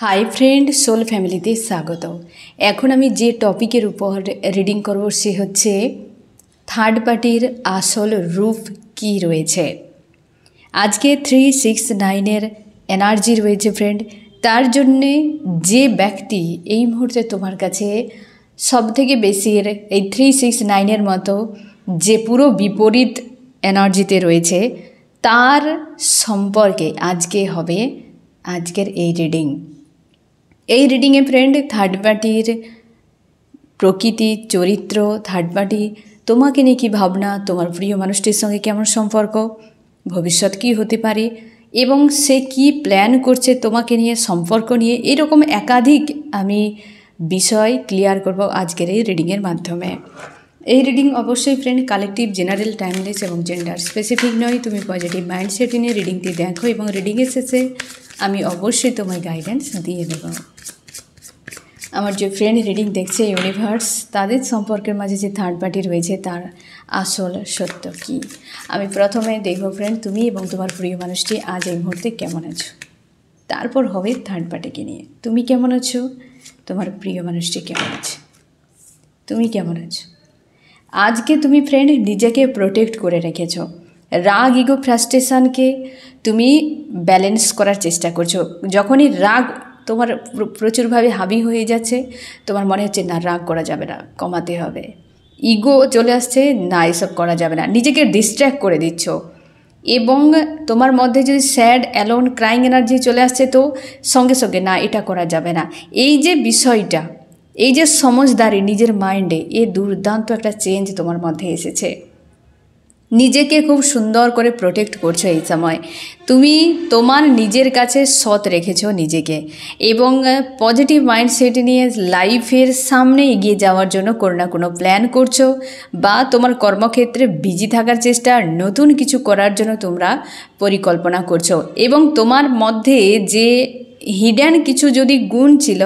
High friend soul फैमिलीते स्वागत। এখন আমি যে টপিকের উপর রিডিং করব সে হচ্ছে থার্ড পার্টির আসল রূপ কি রয়েছে। আজকে 369 এর এনার্জি রয়েছে ফ্রেন্ড। তার জন্য যে ব্যক্তি এই মুহূর্তে তোমার কাছে সবথেকে বেশি এই 369 এর মতো যে পুরো বিপরীত এনার্জিতে রয়েছে তার সম্পর্কে আজকে হবে আজকের এই রিডিং। এই রিডিংয়ে ফ্রেন্ড থার্ড পার্টির প্রকৃতি, চরিত্র, থার্ড পার্টি তোমাকে নিয়ে কী ভাবনা, তোমার প্রিয় মানুষটির সঙ্গে কেমন সম্পর্ক, ভবিষ্যৎ কী হতে পারে এবং সে কি প্ল্যান করছে তোমাকে নিয়ে, সম্পর্ক নিয়ে, এরকম একাধিক আমি বিষয় ক্লিয়ার করব আজকের এই রিডিংয়ের মাধ্যমে। এই রিডিং অবশ্যই ফ্রেন্ড কালেকটিভ, জেনারেল, টাইমলেস এবং জেন্ডার স্পেসিফিক নয়। তুমি পজিটিভ মাইন্ডসেট নিয়ে রিডিংটি দেখো এবং রিডিংয়ের শেষে আমি অবশ্যই তোমায় গাইডেন্স দিয়ে দেব। আমার যে ফ্রেন্ড রিডিং দেখছে ইউনিভার্স, তাদের সম্পর্কের মাঝে যে থার্ড পার্টি রয়েছে তার আসল সত্য কী। আমি প্রথমে দেখব ফ্রেন্ড তুমি এবং তোমার প্রিয় মানুষটি আজ এই মুহূর্তে কেমন আছো, তারপর হবে থার্ড পার্টিকে নিয়ে তুমি কেমন আছো, তোমার প্রিয় মানুষটি কেমন আছে, তুমি কেমন আছো। আজকে তুমি ফ্রেন্ড নিজেকে প্রোটেক্ট করে রেখেছ। রাগ, ইগো, ফ্রাস্ট্রেশনকে তুমি ব্যালেন্স করার চেষ্টা করছো। যখনই রাগ তোমার প্রচুরভাবে হাবি হয়ে যাচ্ছে, তোমার মনে হচ্ছে না রাগ করা যাবে না, কমাতে হবে। ইগো চলে আসছে, না এসব করা যাবে না, নিজেকে ডিস্ট্র্যাক্ট করে দিচ্ছ। এবং তোমার মধ্যে যদি স্যাড, অ্যালোন, ক্রাইং এনার্জি চলে আসছে তো সঙ্গে সঙ্গে না এটা করা যাবে না। এই যে বিষয়টা, এই যে সমঝদারি নিজের মাইন্ডে, এ দুর্দান্ত একটা চেঞ্জ তোমার মধ্যে এসেছে। নিজেকে খুব সুন্দর করে প্রোটেক্ট করছো এই সময়। তুমি তোমার নিজের কাছে সৎ রেখেছো নিজেকে এবং পজিটিভ মাইন্ডসেট নিয়ে লাইফের সামনে এগিয়ে যাওয়ার জন্য কোনো না কোনো প্ল্যান করছো বা তোমার কর্মক্ষেত্রে বিজি থাকার চেষ্টা, নতুন কিছু করার জন্য তোমরা পরিকল্পনা করছো এবং তোমার মধ্যে যে হিডেন কিছু যদি গুণ ছিল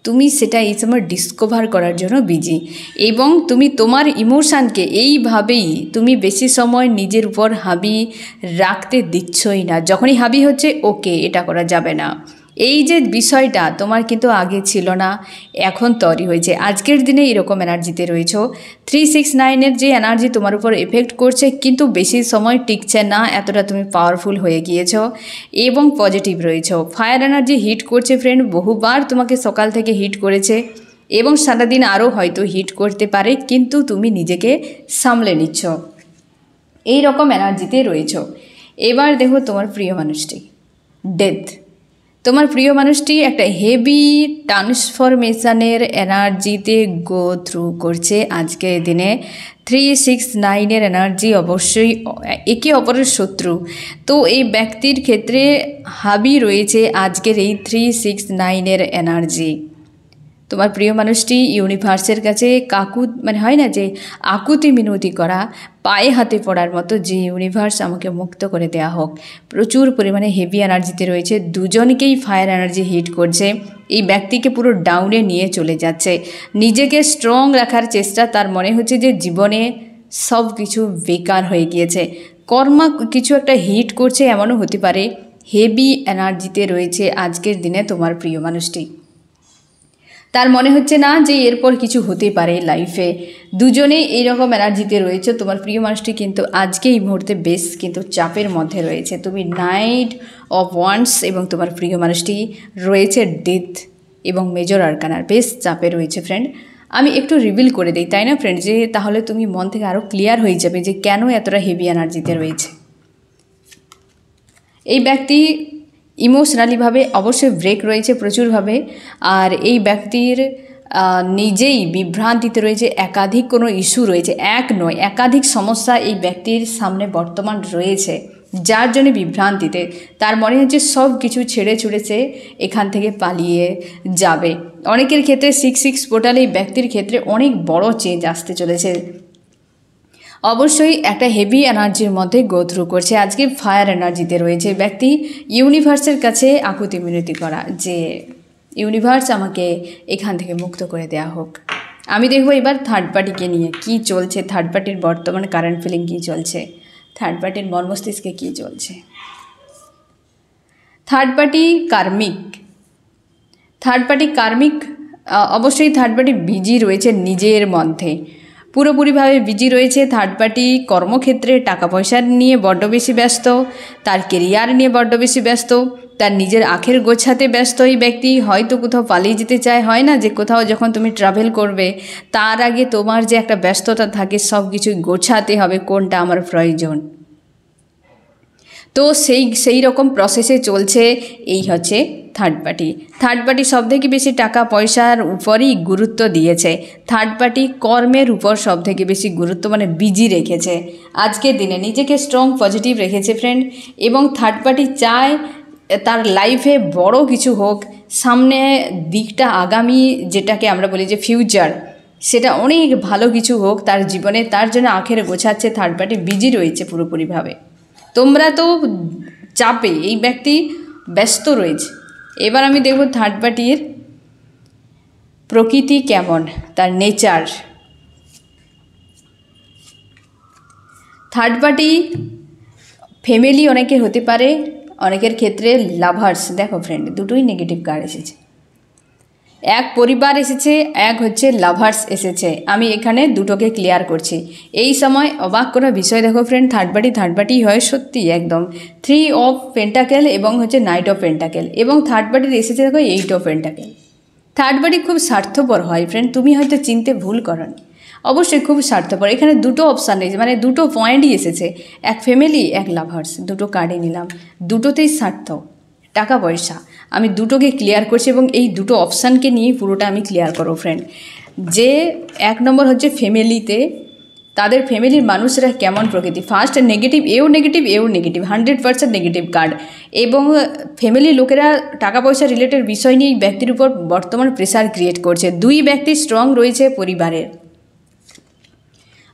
তুমি সেটা এই সময় ডিসকভার করার জন্য বিজি এবং তুমি তোমার ইমোশানকে এইভাবেই তুমি বেশি সময় নিজের উপর হাবি রাখতে দিচ্ছই না। যখনই হাবি হচ্ছে ওকে এটা করা যাবে না, এই যে বিষয়টা তোমার কিন্তু আগে ছিল না, এখন তৈরি হয়েছে। আজকের দিনে এরকম এনার্জিতে রয়েছ। 369 যে এনার্জি তোমার উপর এফেক্ট করছে কিন্তু বেশি সময় টিকছে না, এতটা তুমি পাওয়ারফুল হয়ে গিয়েছ এবং পজিটিভ রয়েছ। ফায়ার এনার্জি হিট করছে ফ্রেন্ড, বহুবার তোমাকে সকাল থেকে হিট করেছে এবং সারাদিন আরও হয়তো হিট করতে পারে, কিন্তু তুমি নিজেকে সামলে নিচ্ছ, এই রকম এনার্জিতে রয়েছ। এবার দেখো তোমার প্রিয় মানুষটি ডেথ। তোমার প্রিয় মানুষটি একটা হেভি ট্রান্সফরমেশনের এনার্জিতে গো থ্রু করছে আজকের দিনে। 369 এনার্জি অবশ্যই একে অপরের শত্রু, তো এই ব্যক্তির ক্ষেত্রে হাবি রয়েছে আজকের এই 369 এনার্জি। তোমার প্রিয় মানুষটি ইউনিভার্সের কাছে হয় না যে আকুতি মিনতি করা, পায়ে হাতে পড়ার মতো যে ইউনিভার্স আমাকে মুক্ত করে দেওয়া হোক। প্রচুর পরিমাণে হেভি এনার্জিতে রয়েছে, দুজনকেই ফায়ার এনার্জি হিট করছে। এই ব্যক্তিকে পুরো ডাউনে নিয়ে চলে যাচ্ছে, নিজেকে স্ট্রং রাখার চেষ্টা। তার মনে হচ্ছে যে জীবনে সব কিছু বেকার হয়ে গিয়েছে, কর্মা কিছু একটা হিট করছে, এমনও হতে পারে। হেভি এনার্জিতে রয়েছে আজকের দিনে তোমার প্রিয় মানুষটি। তার মনে হচ্ছে না যে এরপর কিছু হতে পারে লাইফে। দুজনেই এইরকম এনার্জিতে রয়েছে। তোমার প্রিয় মানুষটি কিন্তু আজকে এই মুহূর্তে বেশ কিন্তু চাপের মধ্যে রয়েছে। তুমি নাইট অফ ওয়ান্ডস এবং তোমার প্রিয় মানুষটি রয়েছে ডেথ এবং মেজর আরকানার, বেশ চাপে রয়েছে ফ্রেন্ড। আমি একটু রিভিল করে দিই, তাই না ফ্রেন্ড, যে তাহলে তুমি মন থেকে আরও ক্লিয়ার হয়ে যাবে যে কেন এতটা হেভি এনার্জিতে রয়েছে। এই ব্যক্তি ইমোশনালিভাবে অবশ্যই ব্রেক রয়েছে প্রচুরভাবে, আর এই ব্যক্তির নিজেই বিভ্রান্তিতে রয়েছে। একাধিক কোনো ইস্যু রয়েছে, এক নয় একাধিক সমস্যা এই ব্যক্তির সামনে বর্তমান রয়েছে, যার জন্য বিভ্রান্তিতে। তার মনে হচ্ছে সব কিছু ছেড়ে ছুড়েছে এখান থেকে পালিয়ে যাবে। অনেকের ক্ষেত্রে 66 পোর্টাল এই ব্যক্তির ক্ষেত্রে অনেক বড় চেঞ্জ আসতে চলেছে। অবশ্যই একটা হেভি এনার্জির মধ্যে গো থ্রু করছে। আজকে ফায়ার এনার্জিতে রয়েছে ব্যক্তি। ইউনিভার্সের কাছে আকুতি মিনতি করা যে ইউনিভার্স আমাকে এখান থেকে মুক্ত করে দেওয়া হোক। আমি দেখব এবার থার্ড পার্টিকে নিয়ে কি চলছে, থার্ড পার্টির বর্তমান কারেন্ট ফিলিং কী চলছে, থার্ড পার্টির মর্মস্তিষ্কে কী চলছে। থার্ড পার্টি কার্মিক থার্ড পার্টি কার্মিক, অবশ্যই থার্ড পার্টি বিজি রয়েছে নিজের মধ্যে, পুরোপুরিভাবে বিজি রয়েছে। থার্ড পার্টি কর্মক্ষেত্রে টাকা পয়সা নিয়ে বড্ড বেশি ব্যস্ত, তার কেরিয়ার নিয়ে বড্ড বেশি ব্যস্ত, তার নিজের আখের গোছাতে ব্যস্ত। এই ব্যক্তি হয়তো কোথাও পালিয়ে যেতে চায়, হয় না যে কোথাও যখন তুমি ট্রাভেল করবে তার আগে তোমার যে একটা ব্যস্ততা থাকে সব কিছুই গোছাতে হবে, কোনটা আমার প্রয়োজন। তো সেই রকম প্রসেসে চলছে। এই হচ্ছে থার্ড পার্টি। থার্ড পার্টি সবথেকে বেশি টাকা পয়সার উপরই গুরুত্ব দিয়েছে। থার্ড পার্টি কর্মের উপর সবথেকে বেশি গুরুত্ব মানে বিজি রেখেছে, আজকের দিনে নিজেকে স্ট্রং পজিটিভ রেখেছে ফ্রেন্ড। এবং থার্ড পার্টি চায় তার লাইফে বড় কিছু হোক, সামনে দিকটা আগামী যেটাকে আমরা বলি যে ফিউচার, সেটা অনেক ভালো কিছু হোক তার জীবনে, তার জন্য আখের গোছাচ্ছে। থার্ড পার্টি বিজি রয়েছে পুরোপুরিভাবে। তোমরা তো চাপে, এই ব্যক্তি ব্যস্ত রয়েছে। এবার আমি দেখব থার্ড পার্টির প্রকৃতি কেমন, তার নেচার। থার্ড পার্টি ফ্যামিলি অনেকের হতে পারে, অনেকের ক্ষেত্রে লাভার্স। দেখো ফ্রেন্ড, দুটোই নেগেটিভ কার্ড এসেছে, এক পরিবার এসেছে, এক হচ্ছে লাভার্স এসেছে। আমি এখানে দুটোকে ক্লিয়ার করছি। এই সময় অবাক করা বিষয় দেখো ফ্রেন্ড, থার্ড পার্টি হয় সত্যি একদম 3 অফ পেন্টাকেল এবং হচ্ছে নাইট অফ পেন্টাকেল, এবং থার্ড পার্টির এসেছে দেখো 8 অফ পেন্টাকেল। থার্ড পার্টি খুব স্বার্থপর হয় ফ্রেন্ড, তুমি হয়তো চিনতে ভুল করনি, অবশ্যই খুব স্বার্থপর। এখানে দুটো অপশান রয়েছে, মানে দুটো পয়েন্টই এসেছে, এক ফ্যামিলি এক লাভার্স, দুটো কার্ডই নিলাম। দুটোতেই স্বার্থ, টাকা পয়সা, আমি দুটোকে ক্লিয়ার করছি এবং এই দুটো অপশানকে নিয়ে পুরোটা আমি ক্লিয়ার করো ফ্রেন্ড। যে এক নম্বর হচ্ছে ফ্যামিলিতে, তাদের ফ্যামিলির মানুষরা কেমন প্রকৃতি। ফার্স্ট নেগেটিভ, এও নেগেটিভ 100% নেগেটিভ কার্ড। এবং ফ্যামিলির লোকেরা টাকা পয়সা রিলেটেড বিষয় নিয়ে এই ব্যক্তির উপর বর্তমান প্রেশার ক্রিয়েট করছে। দুই ব্যক্তি স্ট্রং রয়েছে পরিবারের।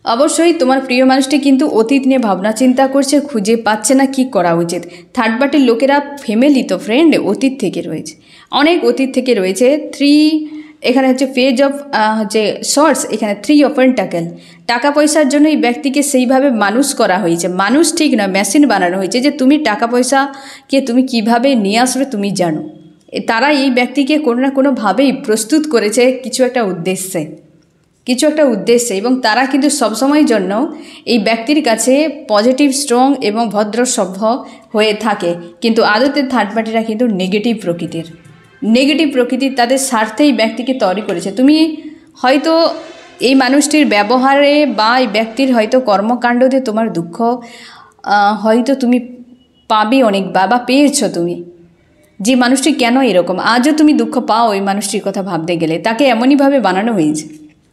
অবশ্যই তোমার প্রিয় মানুষটি কিন্তু অতীত নিয়ে ভাবনা চিন্তা করছে, খুঁজে পাচ্ছে না কি করা উচিত। থার্ড পার্টির লোকেরা ফ্যামিলি তো ফ্রেন্ড অতীত থেকে রয়েছে, অনেক অতীত থেকে রয়েছে। 3 এখানে হচ্ছে পেজ অফ হচ্ছে শর্টস, এখানে 3 অফ পেন্টাকেল। টাকা পয়সার জন্য এই ব্যক্তিকে সেইভাবে মানুষ করা হয়েছে, মানুষ ঠিক নয় মেশিন বানানো হয়েছে, যে তুমি টাকা পয়সাকে তুমি কিভাবে নিয়ে আসবে তুমি জানো। তারা এই ব্যক্তিকে কোনো না কোনোভাবেই প্রস্তুত করেছে কিছু একটা উদ্দেশ্যে, এবং তারা কিন্তু সবসময়ের জন্য এই ব্যক্তির কাছে পজিটিভ, স্ট্রং এবং ভদ্র সভ্য হয়ে থাকে। কিন্তু আদতে থার্ড পার্টিরা কিন্তু নেগেটিভ প্রকৃতির, তাদের স্বার্থেই ব্যক্তিকে তৈরি করেছে। তুমি হয়তো এই মানুষটির ব্যবহারে বা এই ব্যক্তির হয়তো কর্মকাণ্ডতে তোমার দুঃখ হয়তো তুমি পাবে অনেক বা পেয়েছো তুমি, যে মানুষটি কেন এরকম, আজও তুমি দুঃখ পাও ওই মানুষটির কথা ভাবতে গেলে। তাকে এমনইভাবে বানানো হয়েছে,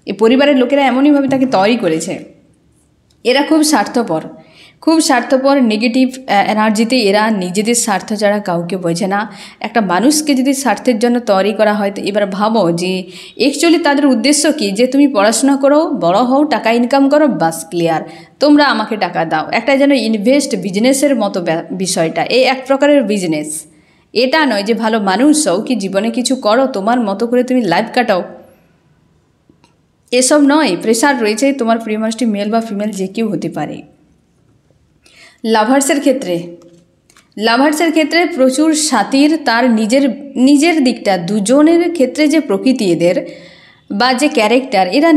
এই পরিবারের লোকেরা এমনইভাবে তাকে তৈরি করেছে। এরা খুব স্বার্থপর, নেগেটিভ এনার্জিতে এরা নিজেদের স্বার্থ ছাড়া কাউকে বোঝে না। একটা মানুষকে যদি স্বার্থের জন্য তৈরি করা হয়, তো এবার ভাবো যে অ্যাকচুয়ালি তাদের উদ্দেশ্য কি, যে তুমি পড়াশোনা করো, বড় হও, টাকা ইনকাম করো, বাস ক্লিয়ার, তোমরা আমাকে টাকা দাও। একটা যেন ইনভেস্ট বিজনেসের মতো বিষয়টা, এই এক প্রকারের বিজনেস। এটা নয় যে ভালো মানুষ হও কি জীবনে কিছু করো, তোমার মতো করে তুমি লাইফ কাটাও, এসব নয়। প্রেশার রয়েছে, তোমার প্রিয় মানুষটি মেল বা ফিমেল যে কেউ হতে পারে। লাভার্সের ক্ষেত্রে প্রচুর সাতির, তার নিজের দিকটা, দুজনের ক্ষেত্রে যে প্রকৃতি এদের বা যে ক্যারেক্টার, এরা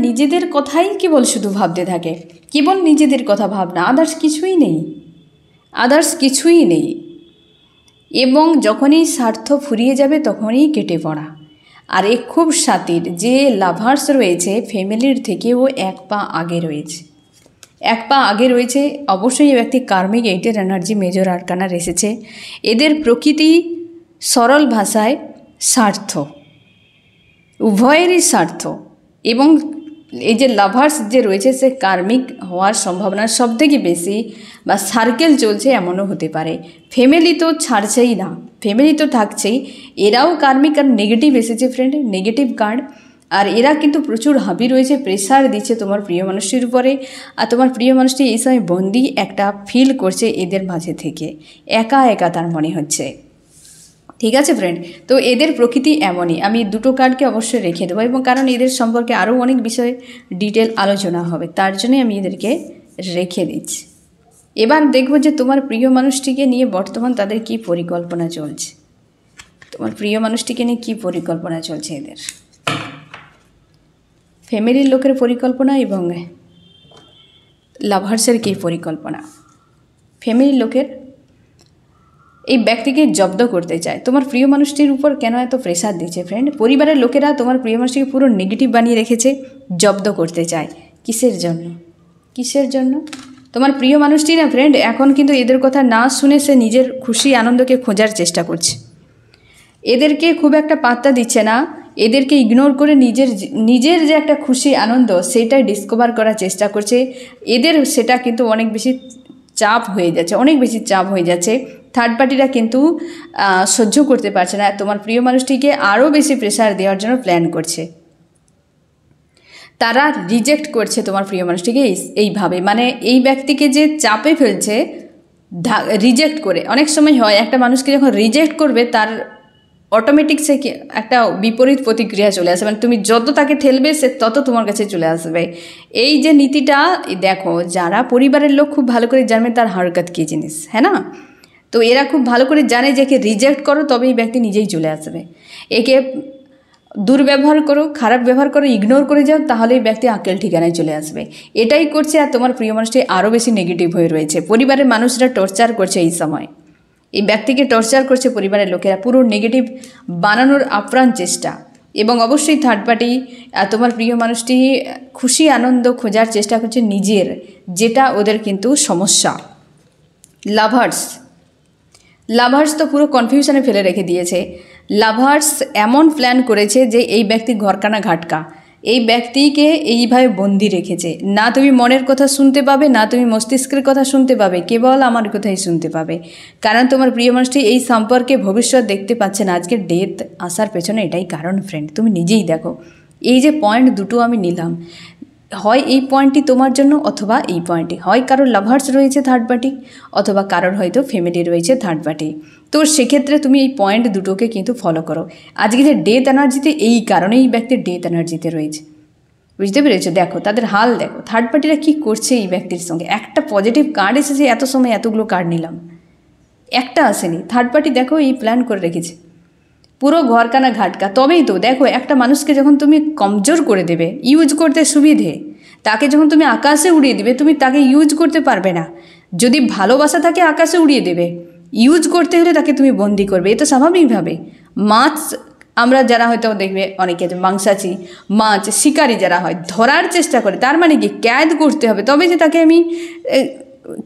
নিজেদের কথাই কেবল শুধু ভাবতে থাকে, কেবল নিজেদের কথা ভাবনা, আদার্স কিছুই নেই। এবং যখনই স্বার্থ ফুরিয়ে যাবে তখনই কেটে পড়া। আর এ খুব সাতির, যে লাভার্স রয়েছে ফ্যামিলির থেকেও এক পা আগে রয়েছে। অবশ্যই এই ব্যক্তি কার্মিক 8-এর এনার্জি মেজর আরকানার এসেছে। এদের প্রকৃতি সরল ভাষায় স্বার্থ, উভয়েরই স্বার্থ। এবং এই যে লাভার্স যে রয়েছে সে কার্মিক হওয়ার সম্ভাবনা সবথেকে বেশি, বা সার্কেল চলছে এমনও হতে পারে। ফ্যামিলি তো ছাড়ছেই না, ফ্যামিলি তো থাকছেই, এরাও কার্মিক। আর নেগেটিভ এসেছে ফ্রেন্ড, নেগেটিভ কার্ড। আর এরা কিন্তু প্রচুর হাবি রয়েছে, প্রেশার দিচ্ছে তোমার প্রিয় মানুষটির উপরে। আর তোমার প্রিয় মানুষটি এই সময় বন্দি একটা ফিল করছে এদের মাঝে থেকে, একা তার মনে হচ্ছে। ঠিক আছে ফ্রেন্ড, তো এদের প্রকৃতি এমনই। আমি দুটো কার্ডকে অবশ্যই রেখে দেবো, এবং কারণ এদের সম্পর্কে আরও অনেক বিষয়ে ডিটেল আলোচনা হবে, তার জন্যই আমি এদেরকে রেখে দিচ্ছি। এবার দেখব যে তোমার প্রিয় মানুষটিকে নিয়ে বর্তমান তাদের কি পরিকল্পনা চলছে। তো তোমার প্রিয় মানুষটিকে নিয়ে কী পরিকল্পনা চলছে এদের, ফ্যামিলির লোকের পরিকল্পনা এবং লাভার্সের কী পরিকল্পনা। ফ্যামিলির লোকের এই ব্যক্তিকে জব্দ করতে চায়। তোমার প্রিয় মানুষটির উপর কেন এত প্রেশার দিচ্ছে ফ্রেন্ড? পরিবারের লোকেরা তোমার প্রিয় মানুষটিকে পুরো নেগেটিভ বানিয়ে রেখেছে, জব্দ করতে চায়। কিসের জন্য? কিসের জন্য? তোমার প্রিয় মানুষটি না ফ্রেন্ড এখন কিন্তু এদের কথা না শুনে সে নিজের খুশি আনন্দকে খোঁজার চেষ্টা করছে। এদেরকে খুব একটা পাত্তা দিচ্ছে না, এদেরকে ইগনোর করে নিজের যে একটা খুশি আনন্দ সেটাই ডিসকভার করার চেষ্টা করছে। এদের সেটা কিন্তু অনেক বেশি চাপ হয়ে যাচ্ছে, অনেক বেশি চাপ হয়ে যাচ্ছে। থার্ড পার্টিরা কিন্তু সহ্য করতে পারছে না, তোমার প্রিয় মানুষটিকে আরও বেশি প্রেশার দেওয়ার জন্য প্ল্যান করছে। তারা রিজেক্ট করছে তোমার প্রিয় মানুষটিকে এইভাবে, মানে এই ব্যক্তিকে যে চাপে ফেলছে রিজেক্ট করে। অনেক সময় হয় একটা মানুষকে যখন রিজেক্ট করবে তার অটোমেটিক সে একটা বিপরীত প্রতিক্রিয়া চলে আসে, মানে তুমি যত তাকে ঠেলবে সে তত তোমার কাছে চলে আসবে। এই যে নীতিটা দেখো, যারা পরিবারের লোক খুব ভালো করে জানবে তার হরকত কী জিনিস, হ্যাঁ না? তো এরা খুব ভালো করে জানে যে একে রিজেক্ট করো তবে এই ব্যক্তি নিজেই চলে আসবে। একে দুর্ব্যবহার করো, খারাপ ব্যবহার করো, ইগনোর করে যাও, তাহলে এই ব্যক্তি আকেল ঠিকানায় চলে আসবে। এটাই করছে, আর তোমার প্রিয় মানুষটি আরও বেশি নেগেটিভ হয়ে রয়েছে। পরিবারের মানুষরা টর্চার করছে এই সময়, এই ব্যক্তিকে টর্চার করছে পরিবারের লোকেরা, পুরো নেগেটিভ বানানোর আপ্রাণ চেষ্টা। এবং অবশ্যই থার্ড পার্টি তোমার প্রিয় মানুষটি খুশি আনন্দ খোঁজার চেষ্টা করছে নিজের, যেটা ওদের কিন্তু সমস্যা। লাভার্স তো পুরো কনফিউশনে ফেলে রেখে দিয়েছে। লাভার্স এমন প্ল্যান করেছে যে এই ব্যক্তি ঘরকানা ঘাটকা, এই ব্যক্তিকে এইভাবে বন্দি রেখেছে। না তুমি মনের কথা শুনতে পাবে, না তুমি মস্তিষ্কের কথা শুনতে পাবে, কেবল আমার কথাই শুনতে পাবে। কারণ তোমার প্রিয় মানুষটি এই সম্পর্কে ভবিষ্যৎ দেখতে পাচ্ছে না। আজকে ডেথ আসার পেছনে এটাই কারণ ফ্রেন্ড, তুমি নিজেই দেখো। এই যে পয়েন্ট দুটো আমি নিলাম, হয় এই পয়েন্টটি তোমার জন্য অথবা এই পয়েন্টটি, হয় কারোর লাভার্স রয়েছে থার্ড পার্টি অথবা কারোর হয়তো ফ্যামিলি রয়েছে থার্ড পার্টি। তো সেক্ষেত্রে তুমি এই পয়েন্ট দুটোকে কিন্তু ফলো করো। আজকে যে ডেথ এনার্জিতে এই কারণেই এই ব্যক্তির ডেথ এনার্জিতে রয়েছে, বুঝতে পেরেছো? দেখো তাদের হাল দেখো, থার্ড পার্টিরা কী করছে এই ব্যক্তির সঙ্গে। একটা পজিটিভ কার্ড এসেছে, এত সময় এতগুলো কার্ড নিলাম, একটা আসেনি। থার্ড পার্টি দেখো এই প্ল্যান করে রেখেছে, পুরো ঘরকানা ঘাটকা। তবেই তো দেখো, একটা মানুষকে যখন তুমি কমজোর করে দেবে, ইউজ করতে সুবিধে, তাকে যখন তুমি আকাশে উড়িয়ে দেবে, তুমি তাকে ইউজ করতে পারবে না। যদি ভালোবাসা থাকে আকাশে উড়িয়ে দেবে, ইউজ করতে হলে তাকে তুমি বন্দি করবে। এ তো স্বাভাবিকভাবে। মাছ আমরা যারা হয়তো দেখবে অনেকে মাংসাশী মাছ শিকারি যারা হয় ধরার চেষ্টা করে, তার মানে কি ক্যাদ করতে হবে তবে যে তাকে আমি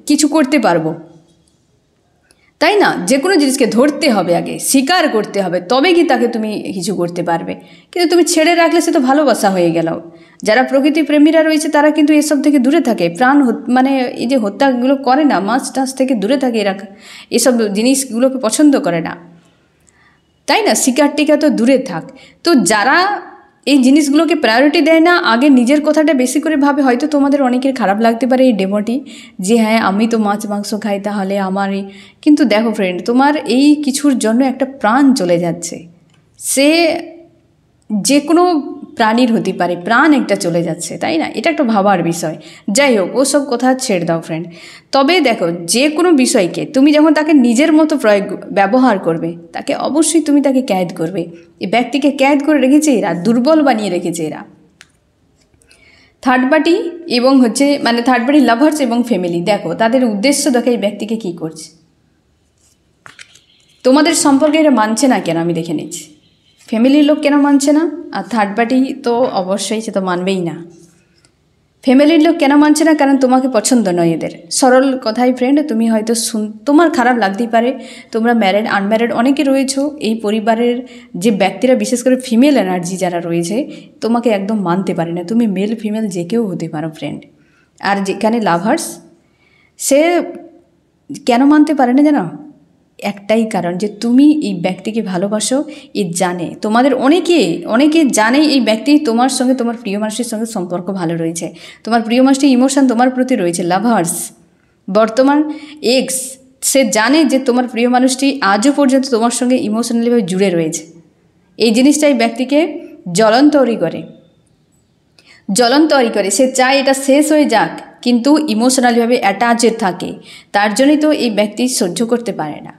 কিছু করতে পারবো, তাই না? যে কোনো জিনিসকে ধরতে হবে, আগে শিকার করতে হবে, তবে কি তাকে তুমি কিছু করতে পারবে। কিন্তু তুমি ছেড়ে রাখলে সে তো ভালোবাসা হয়ে গেল। যারা প্রকৃতি প্রেমীরা রয়েছে তারা কিন্তু এসব থেকে দূরে থাকে, মানে এই যে হত্যাগুলো করে না, মাছ টাছ থেকে দূরে থাকে এরা, এসব জিনিসগুলোকে পছন্দ করে না, তাই না? শিকার টিকা তো দূরে থাক। তো যারা এই জিনিসগুলোকে প্রায়োরিটি দেয় না, আগে নিজের কথাটা বেশি করে ভাবে, হয়তো তোমাদের অনেকের খারাপ লাগতে পারে এই ডেমোটি, যে হ্যাঁ আমি তো মাছ মাংস খাই তাহলে আমারই। কিন্তু দেখো ফ্রেন্ড, তোমার এই কিছুর জন্য একটা প্রাণ চলে যাচ্ছে, সে যে কোনো প্রাণীর হতে পারে, প্রাণ একটা চলে যাচ্ছে, তাই না? এটা একটা ভাবার বিষয়। যাই হোক, ওসব কথা ছেড়ে দাও ফ্রেন্ড। তবে দেখো, যে কোনো বিষয়কে তুমি যখন তাকে নিজের মতো ব্যবহার করবে, তাকে অবশ্যই তুমি তাকে ক্যাদ করবে। এই ব্যক্তিকে ক্যাদ করে রেখেছে এরা, দুর্বল বানিয়ে রেখেছে এরা। থার্ড পার্টি এবং মানে থার্ড পার্টি লাভার্স এবং ফ্যামিলি, দেখো তাদের উদ্দেশ্য দেখো এই ব্যক্তিকে কী করছে। তোমাদের সম্পর্কে এরা মানছে না কেন আমি দেখে নিচ্ছি। ফ্যামিলির লোক কেন মানছে না? আর থার্ড পার্টি তো অবশ্যই সে তো মানবেই না। ফ্যামিলির লোক কেন মানছে না? কারণ তোমাকে পছন্দ নয় এদের। সরল কথাই ফ্রেন্ড, তুমি হয়তো তোমার খারাপ লাগতেই পারে, তোমরা ম্যারিড আনম্যারিড অনেকে রয়েছো, এই পরিবারের যে ব্যক্তিরা বিশেষ করে ফিমেল এনার্জি যারা রয়েছে তোমাকে একদম মানতে পারে না। তুমি মেল ফিমেল যে কেউ হতে পারো ফ্রেন্ড। আর যেখানে লাভার্স, সে কেন মানতে পারে না জানো? একটাই কারণ, যে তুমি এই ব্যক্তিকে ভালোবাসো, এ জানে। তোমাদের অনেকে জানে এই ব্যক্তি তোমার সঙ্গে, তোমার প্রিয় মানুষের সঙ্গে সম্পর্ক ভালো রয়েছে, তোমার প্রিয় মানুষটির ইমোশন তোমার প্রতি রয়েছে। লাভার্স বর্তমান এক্স, সে জানে যে তোমার প্রিয় মানুষটি আজও পর্যন্ত তোমার সঙ্গে ইমোশনালিভাবে জুড়ে রয়েছে। এই জিনিসটাই ব্যক্তিকে জ্বলন তৈরি করে। সে চায় এটা শেষ হয়ে যাক, কিন্তু ইমোশনালিভাবে অ্যাটাচড থাকে। তার জন্যই তো এই ব্যক্তি সহ্য করতে পারে না।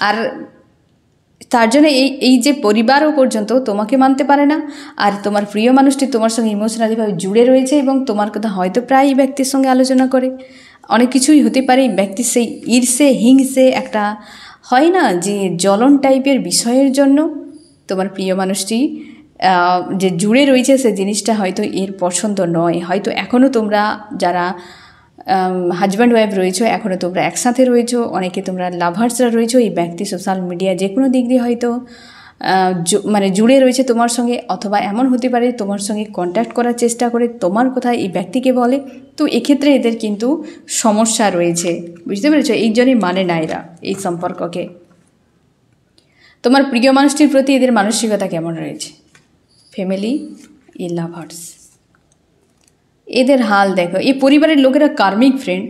আর তার জন্য এই যে পরিবারও পর্যন্ত তোমাকে মানতে পারে না, আর তোমার প্রিয় মানুষটি তোমার সঙ্গে ইমোশনালিভাবে জুড়ে রয়েছে এবং তোমার কথা হয়তো প্রায় এই ব্যক্তির সঙ্গে আলোচনা করে। অনেক কিছুই হতে পারে এই ব্যক্তির সেই ঈর্ষে হিংসে একটা হয় না যে জ্বলন টাইপের বিষয়ের জন্য তোমার প্রিয় মানুষটি যে জুড়ে রয়েছে সে জিনিসটা হয়তো এর পছন্দ নয়। হয়তো এখনও তোমরা যারা হাজব্যান্ড ওয়াইফ রয়েছো এখনও তোমরা একসাথে রয়েছো, অনেকে তোমরা লাভার্সরা রয়েছো, এই ব্যক্তি সোশ্যাল মিডিয়া যে কোনো দিক দিয়ে হয়তো মানে জুড়ে রয়েছে তোমার সঙ্গে, অথবা এমন হতে পারে তোমার সঙ্গে কন্ট্যাক্ট করার চেষ্টা করে তোমার কথা এই ব্যক্তিকে বলে। তো এক্ষেত্রে এদের কিন্তু সমস্যা রয়েছে, বুঝতে পেরেছো? এই জন্যই মানে না এরা এই সম্পর্ককে। তোমার প্রিয় মানুষটির প্রতি এদের মানসিকতা কেমন রয়েছে? ফ্যামিলি ই লাভার্স, এদের হাল দেখো। এই পরিবারের লোকেরা কার্মিক ফ্রেন্ড,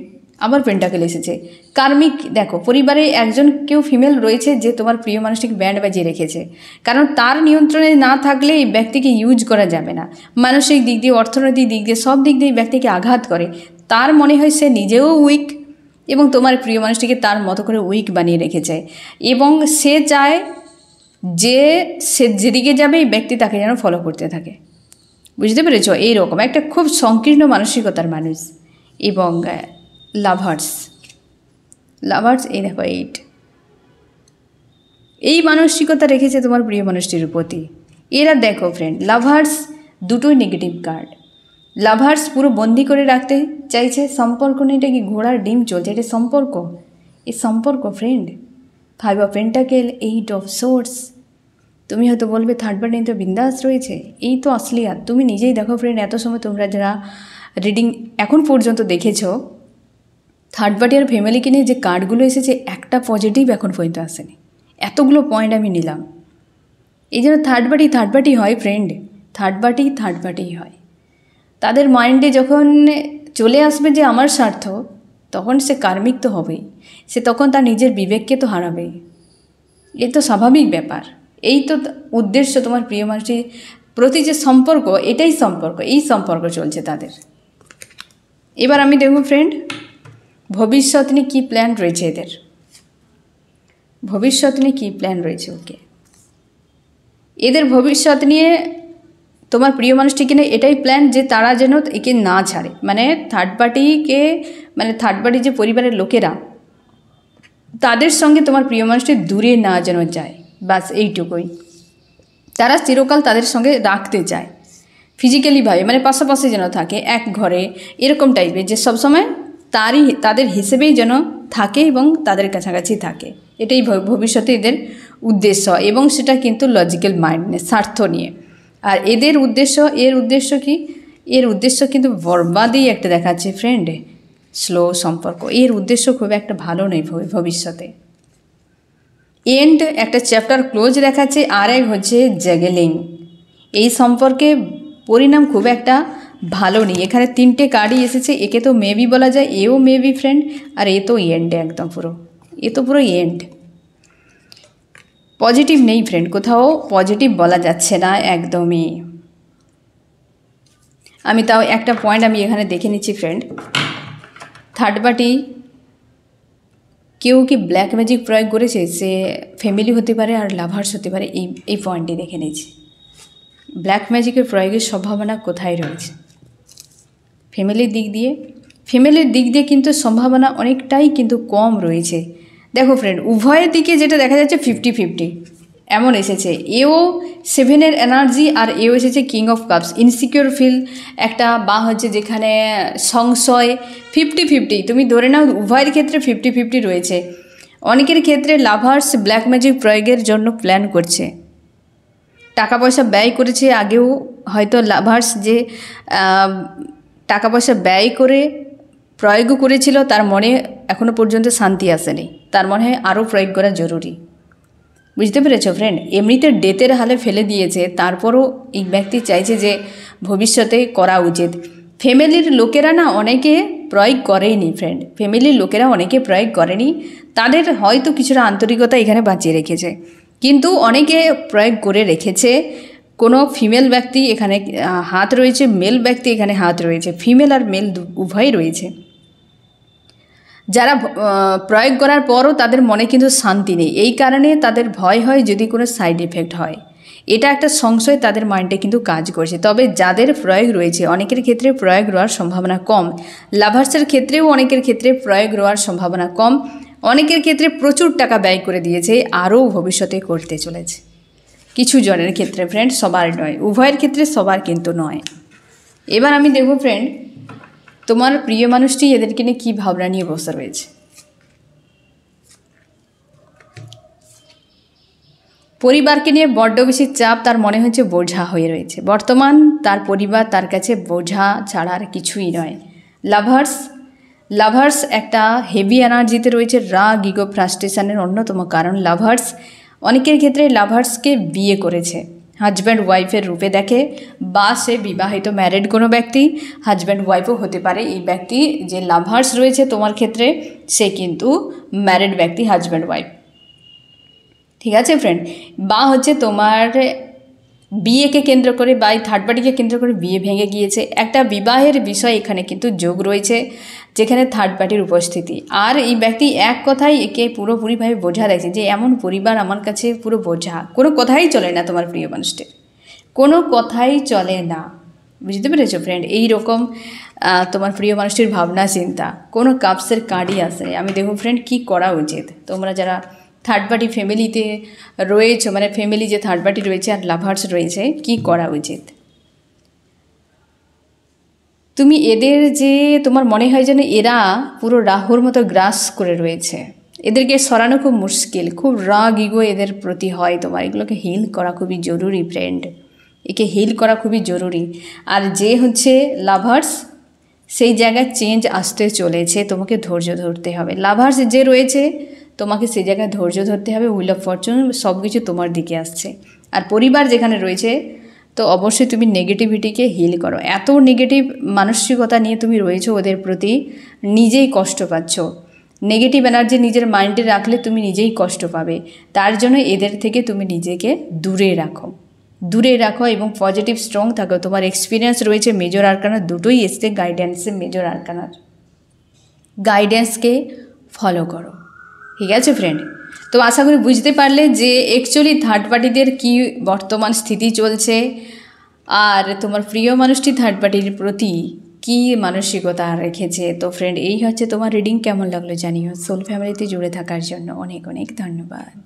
আবার পেন্টাকেল এসেছে কার্মিক। দেখো পরিবারে একজন কেউ ফিমেল রয়েছে যে তোমার প্রিয় মানুষটিকে ব্যান্ড বাজিয়ে রেখেছে, কারণ তার নিয়ন্ত্রণে না থাকলে এই ব্যক্তিকে ইউজ করা যাবে না। মানসিক দিক দিয়ে, অর্থনৈতিক দিক দিয়ে, সব দিক দিয়ে এই ব্যক্তিকে আঘাত করে। তার মনে হয় সে নিজেও উইক এবং তোমার প্রিয় মানুষটিকে তার মতো করে উইক বানিয়ে রেখেছে, এবং সে চায় যে সে যেদিকে যাবে এই ব্যক্তি তাকে যেন ফলো করতে থাকে, বুঝতে পেরেছ? এইরকম একটা খুব সংকীর্ণ মানসিকতার মানুষ। এবং লাভার্স এই দেখো এই মানসিকতা রেখেছে তোমার প্রিয় মানুষটির প্রতি। এরা দেখো ফ্রেন্ড, লাভার্স দুটোই নেগেটিভ কার্ড। লাভার্স পুরো বন্দি করে রাখতে চাইছে সম্পর্ক নিয়ে। এটা কি ঘোড়ার ডিম চলছে? এটা সম্পর্ক, এই সম্পর্ক friend. 5 of pentacle, 8 of swords. তুমি হয়তো বলবে থার্ড পার্টি তো বিন্দাস রয়েছে, এই তো আসলিয়াত। তুমি নিজেই দেখো ফ্রেন্ড, এত সময় তোমরা যারা রিডিং এখন পর্যন্ত দেখেছো, থার্ড পার্টি আর ফ্যামিলিকে নিয়ে যে কার্ডগুলো এসেছে একটা পজিটিভ এখন পর্যন্ত আসেনি। এতগুলো পয়েন্ট আমি নিলাম। এই জন্য থার্ড পার্টি হয় ফ্রেন্ড, থার্ড পার্টি হয়। তাদের মাইন্ডে যখন চলে আসবে যে আমার স্বার্থ, তখন সে কার্মিক তো হবেই। সে তখন তার নিজের বিবেককে তো হারাবেই। এ তো স্বাভাবিক ব্যাপার। এই তো উদ্দেশ্য তোমার প্রিয় মানুষটির প্রতি যে সম্পর্ক, এটাই সম্পর্ক, এই সম্পর্ক চলছে তাদের। এবার আমি দেখব ফ্রেন্ড, ভবিষ্যৎ নিয়ে কী প্ল্যান রয়েছে এদের। ভবিষ্যৎ নিয়ে কী প্ল্যান রয়েছে ওকে এদের ভবিষ্যৎ নিয়ে তোমার প্রিয় মানুষটিকে নিয়ে এটাই প্ল্যান যে তারা যেন একে না ছাড়ে। মানে থার্ড পার্টি যে পরিবারের লোকেরা, তাদের সঙ্গে তোমার প্রিয় মানুষটি দূরে না যেন যায়, বাস এইটুকুই। তারা চিরকাল তাদের সঙ্গে রাখতে চায় ফিজিক্যালিভাবে, মানে পাশাপাশি যেন থাকে এক ঘরে, এরকম টাইপের, যে সবসময় তাদের হিসেবেই যেন থাকে এবং তাদের কাছাকাছি থাকে। এটাই ভবিষ্যতে এদের উদ্দেশ্য, এবং সেটা কিন্তু লজিক্যাল মাইন্ড নিয়ে, স্বার্থ নিয়ে। আর এর উদ্দেশ্য কি? এর উদ্দেশ্য কিন্তু বরবাদই একটা দেখাচ্ছে ফ্রেন্ড, স্লো সম্পর্ক। এর উদ্দেশ্য খুব একটা ভালো নেই ভবিষ্যতে। এন্ড একটা চ্যাপ্টার ক্লোজ দেখাচ্ছে, আর এক হচ্ছে জ্যাগলিং। এই সম্পর্কে পরিণাম খুব একটা ভালো নেই। এখানে 3টে কার্ডই এসেছে। একে তো মেবি বলা যায়, এও মেবি ফ্রেন্ড, আর এ তো এন্ড, একদম পুরো এন্ড। পজিটিভ নেই ফ্রেন্ড, কোথাও পজিটিভ বলা যাচ্ছে না একদমই। আমি তাও একটা পয়েন্ট আমি এখানে দেখে নিচ্ছি ফ্রেন্ড। থার্ড পার্টি কেউ কি ব্ল্যাক ম্যাজিক প্রয়োগ করেছে, সে ফ্যামিলি হতে পারে আর লাভার্স হতে পারে, এই পয়েন্টটি দেখে নিয়েছি। ব্ল্যাক ম্যাজিকের প্রয়োগের সম্ভাবনা কোথায় রয়েছে? ফ্যামিলির দিক দিয়ে কিন্তু সম্ভাবনা অনেকটাই কিন্তু কম রয়েছে। দেখো ফ্রেন্ড, উভয়ের দিকে যেটা দেখা যাচ্ছে 50-50 এমন এসেছে। এও 7-এর এনার্জি, আর এও এসেছে king of cups. Insecure feel একটা, বা হচ্ছে যেখানে সংশয় 50-50। তুমি ধরে নাও উভয়ের ক্ষেত্রে 50-50 রয়েছে। অনেকের ক্ষেত্রে লাভার্স ব্ল্যাক ম্যাজিক প্রয়োগের জন্য প্ল্যান করছে, টাকা পয়সা ব্যয় করেছে আগেও। হয়তো লাভার্স যে টাকা পয়সা ব্যয় করে প্রয়োগও করেছিল, তার মনে এখনও পর্যন্ত শান্তি আসেনি। তার মনে হয় আরও প্রয়োগ করা জরুরি, বুঝতে পেরেছো ফ্রেন্ড? এমনিতে ডেথের হালে ফেলে দিয়েছে, তারপরও এই ব্যক্তি চাইছে যে ভবিষ্যতে করা উচিত। ফ্যামিলির লোকেরা না অনেকে প্রয়োগ করেনি ফ্রেন্ড, ফ্যামিলির লোকেরা অনেকে প্রয়োগ করেনি। তাদের হয়তো কিছুটা আন্তরিকতা এখানে বাঁচিয়ে রেখেছে, কিন্তু অনেকে প্রয়োগ করে রেখেছে। কোনো ফিমেল ব্যক্তি এখানে হাত রয়েছে, মেল ব্যক্তি এখানে হাত রয়েছে, ফিমেল আর মেল উভয়ই রয়েছে। যারা প্রয়োগ করার পরও তাদের মনে কিন্তু শান্তি নেই, এই কারণে তাদের ভয় হয় যদি কোনো সাইড এফেক্ট হয়, এটা একটা সংশয় তাদের মাইন্ডে কিন্তু কাজ করছে। তবে যাদের প্রয়োগ রয়েছে অনেকের ক্ষেত্রে প্রয়োগ হওয়ার সম্ভাবনা কম, লাভার্সের ক্ষেত্রেও অনেকের ক্ষেত্রে প্রয়োগ হওয়ার সম্ভাবনা কম, অনেকের ক্ষেত্রে প্রচুর টাকা ব্যয় করে দিয়েছে, আরও ভবিষ্যতে করতে চলেছে। কিছু জনের ক্ষেত্রে ফ্রেন্ড, সবার নয়, উভয়ের ক্ষেত্রে সবার কিন্তু নয়। এবার আমি দেখব ফ্রেন্ড তোমার প্রিয় মানুষটি এদেরকে নিয়ে কী ভাবনা নিয়ে বসে রয়েছে। পরিবারকে নিয়ে বড্ড বেশি চাপ, তার মনে হচ্ছে বোঝা হয়ে রয়েছে। বর্তমান তার পরিবার তার কাছে বোঝা ছাড়া আর কিছুই নয়। লাভার্স একটা হেভি এনার্জিতে রয়েছে, রাগ, ইগো, ফ্রাস্ট্রেশনের অন্যতম কারণ। লাভার্স অনেকের ক্ষেত্রে লাভার্সকে বিয়ে করেছে, হাজব্যান্ড ওয়াইফের রূপে দেখে, বা সে বিবাহিত ম্যারিড কোনো ব্যক্তি, হাজব্যান্ড ওয়াইফও হতে পারে। এই ব্যক্তি যে লাভার্স রয়েছে তোমার ক্ষেত্রে সে কিন্তু ম্যারিড ব্যক্তি, হাজব্যান্ড ওয়াইফ, ঠিক আছে ফ্রেন্ড। বা হচ্ছে তোমার বিয়েকে কেন্দ্র করে বা থার্ড পার্টিকে কেন্দ্র করে বিয়ে ভেঙে গিয়েছে, একটা বিবাহের বিষয় এখানে কিন্তু যোগ রয়েছে যেখানে থার্ড পার্টির উপস্থিতি। আর এই ব্যক্তি এক কথাই একে পুরোপুরিভাবে বোঝা দেখছে যে এমন পরিবার আমার কাছে পুরো বোঝা, কোনো কথাই চলে না তোমার প্রিয় মানুষটির, কোনো কথাই চলে না, বুঝতে পেরেছো ফ্রেন্ড। এইরকম তোমার প্রিয় মানুষটির ভাবনা চিন্তা, কোনো কাপসের কার্ডই আসে। আমি দেখো ফ্রেন্ড কী করা উচিত তোমরা যারা থার্ড পার্টি ফ্যামিলিতে রয়েছে, মানে ফ্যামিলি যে থার্ড পার্টি রয়েছে আর লাভার্স রয়েছে, কি করা উচিত। তুমি এদের যে তোমার মনে হয় যেন এরা পুরো রাহুর মতো গ্রাস করে রয়েছে, এদেরকে সরানো খুব মুশকিল, খুব রাগ ইগো এদের প্রতি হয় তোমার, এগুলোকে হিল করা খুবই জরুরি ফ্রেন্ড, একে হিল করা খুবই জরুরি। আর যে হচ্ছে লাভার্স সেই জায়গায় চেঞ্জ আসতে চলেছে, তোমাকে ধৈর্য ধরতে হবে। লাভার্স যে রয়েছে তোমাকে সেই জায়গায় ধৈর্য ধরতে হবে, হুইল অফ ফরচুন সব কিছু তোমার দিকে আসছে। আর পরিবার যেখানে রয়েছে তো অবশ্যই তুমি নেগেটিভিটিকে হিল করো। এত নেগেটিভ মানসিকতা নিয়ে তুমি রয়েছো ওদের প্রতি, নিজেই কষ্ট পাচ্ছ, নেগেটিভ এনার্জি নিজের মাইন্ডে রাখলে তুমি নিজেই কষ্ট পাবে। তার জন্য এদের থেকে তুমি নিজেকে দূরে রাখো এবং পজিটিভ স্ট্রং থাকো। তোমার এক্সপিরিয়েন্স রয়েছে মেজর আরকানার, দুটোই এসছে গাইডেন্সে, মেজর আরকানার গাইডেন্সকে ফলো করো, ঠিক আছে ফ্রেন্ড। তো আশা করি বুঝতে পারলে যে অ্যাকচুয়ালি থার্ড পার্টিদের কী বর্তমান স্থিতি চলছে, আর তোমার প্রিয় মানুষটি থার্ড পার্টির প্রতি কী মানসিকতা রেখেছে। তো ফ্রেন্ড এই হচ্ছে তোমার রিডিং, কেমন লাগলো জানিও। সোল ফ্যামিলিতে জুড়ে থাকার জন্য অনেক অনেক ধন্যবাদ।